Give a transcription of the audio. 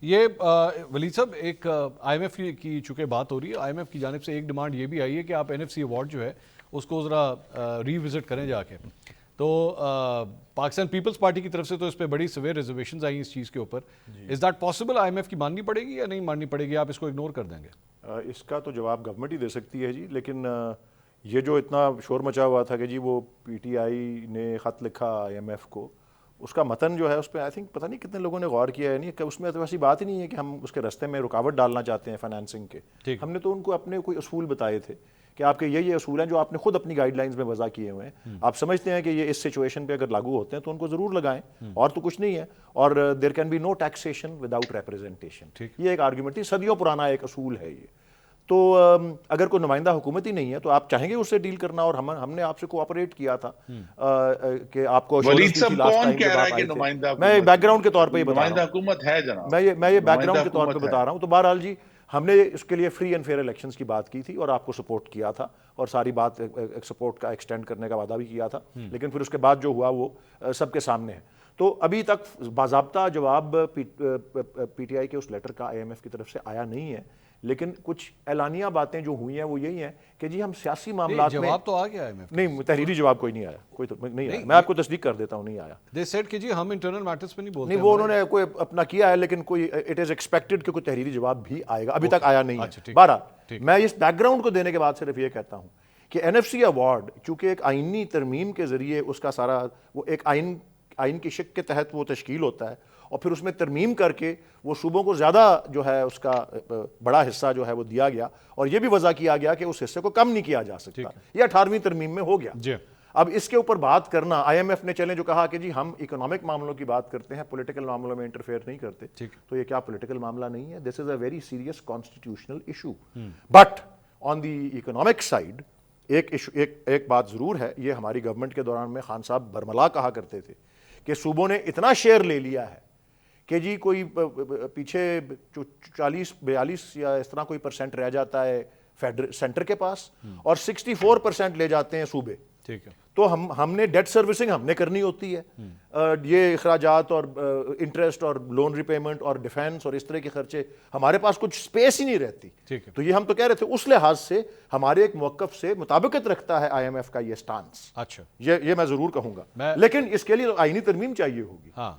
یہ ولید صاحب ایک آئی ایم ایف کی چونکہ بات ہو رہی ہے، آئی ایم ایف کی جانب سے ایک ڈیمانڈ یہ بھی آئی ہے کہ آپ این ایف سی ایوارڈ جو ہے اس کو ذرا ری وزٹ کریں جا کے. تو پاکستان پیپلز پارٹی کی طرف سے تو اس پہ بڑی سویر ریزرویشنز آئی ہیں اس چیز کے اوپر. Is that possible? I M F کی ماننی پڑے گی یا نہیں ماننی پڑے گی؟ آپ اس کو اگنور کر دیں گے؟ اس کا تو جواب گورنمنٹ ہی دے سکتی ہے جی. لیکن یہ جو اتنا شور مچا ہوا تھا کہ جی وہ پی ٹی آئی نے خط لکھا آئی ایم ایف کو، اس کا متن جو ہے اس پہ آئی تھنک پتہ نہیں کتنے لوگوں نے غور کیا ہے. نہیں کہ اس میں تو ایسی بات ہی نہیں ہے کہ ہم اس کے راستے میں رکاوٹ ڈالنا چاہتے ہیں فائنانسنگ کے. ہم نے تو ان کو اپنے کوئی اصول بتائے تھے کہ آپ کے یہ اصول ہیں جو آپ نے خود اپنی گائیڈ لائنز میں وضع کیے ہوئے ہیں. آپ سمجھتے ہیں کہ یہ اس سچویشن پہ اگر لاگو ہوتے ہیں تو ان کو ضرور لگائیں، اور تو کچھ نہیں ہے. اور there can be no taxation without representation. یہ ایک آرگیومنٹ تھی، صدیوں پرانا ایک اصول ہے یہ. تو اگر کوئی نمائندہ حکومت ہی نہیں ہے تو آپ چاہیں گے اس سے ڈیل کرنا، اور ہم نے آپ سے کوآپریٹ کیا تھا کہ آپ کو ولید صاحب کون کہہ رہا ہے کہ نمائندہ حکومت؟ میں بیک گراؤنڈ کے طور پہ یہ بتا رہا ہوں. نمائندہ حکومت ہے جناب، میں یہ بیک گراؤنڈ کے طور پہ بتا رہا ہوں. تو بہرحال جی ہم نے اس کے لیے فری اینڈ فیئر الیکشنز کی بات کی تھی اور آپ کو سپورٹ کیا تھا، اور ساری بات سپورٹ کا ایکسٹینڈ کرنے کا وعدہ بھی کیا تھا. لیکن پھر اس کے بعد جو ہوا وہ سب کے سامنے ہے. تو ابھی تک باضابطہ جواب پی ٹی آئی کے اس لیٹر کا آئی ایم ایف کی طرف سے آیا نہیں ہے. لیکن کچھ اعلانیہ باتیں جو ہوئی ہیں وہ یہی ہیں کہ جی ہم سیاسی معاملات میں جواب تو آ گیا ہے. نہیں، تحریری جواب کوئی نہیں آیا، کوئی نہیں آیا. میں آپ کو تصدیق کر دیتا ہوں نہیں آیا. دے سیڈ کہ جی ہم انٹرنل میٹرز پہ نہیں بولتے. نہیں، وہ انہوں نے کوئی اپنا کیا ہے، لیکن کوئی اٹ از ایکسپیکٹڈ کہ کوئی تحریری جواب بھی آئے گا. ابھی تک آیا نہیں ہے. بہرحال میں اس بیک گراؤنڈ کو دینے کے بعد صرف یہ کہتا ہوں کہ این ایف سی ایوارڈ چونکہ ایک آئینی ترمیم کے ذریعے اس کا سارا وہ ایک آئین کی شق کے تحت وہ تشکیل ہوتا ہے، اور پھر اس میں ترمیم کر کے وہ صوبوں کو زیادہ جو ہے اس کا بڑا حصہ جو ہے وہ دیا گیا، اور یہ بھی وضع کیا گیا کہ اس حصے کو کم نہیں کیا جا سکتا. یہ 18ویں ترمیم میں ہو گیا. اب اس کے اوپر بات کرنا، آئی ایم ایف نے چلیں جو کہا کہ جی ہم اکنامک معاملوں کی بات کرتے ہیں، پولیٹیکل معاملوں میں انٹرفیئر نہیں کرتے. تو یہ کیا پولیٹیکل معاملہ نہیں ہے؟ This is a very serious constitutional issue. But on the economic side ایک بات ضرور ہے، یہ ہماری گورنمنٹ کے دوران میں خان صاحب برملا کہا کرتے تھے کہ صوبوں نے اتنا شیئر لے لیا ہے کہ جی کوئی پیچھے 40-42 یا اس طرح کوئی پرسنٹ رہ جاتا ہے سینٹر کے پاس، اور 64% لے جاتے ہیں صوبے. تو ہم نے ڈیٹ سروسنگ ہم نے کرنی ہوتی ہے، یہ اخراجات اور انٹرسٹ اور لون ریپیمنٹ اور ڈیفینس اور اس طرح کے خرچے، ہمارے پاس کچھ سپیس ہی نہیں رہتی. تو یہ ہم تو کہہ رہے تھے اس لحاظ سے ہمارے ایک موقف سے مطابقت رکھتا ہے آئی ایم ایف کا یہ سٹانس. یہ میں ضرور کہوں گا، لیکن اس کے لیے آئینی ترمیم چاہیے ہوگی.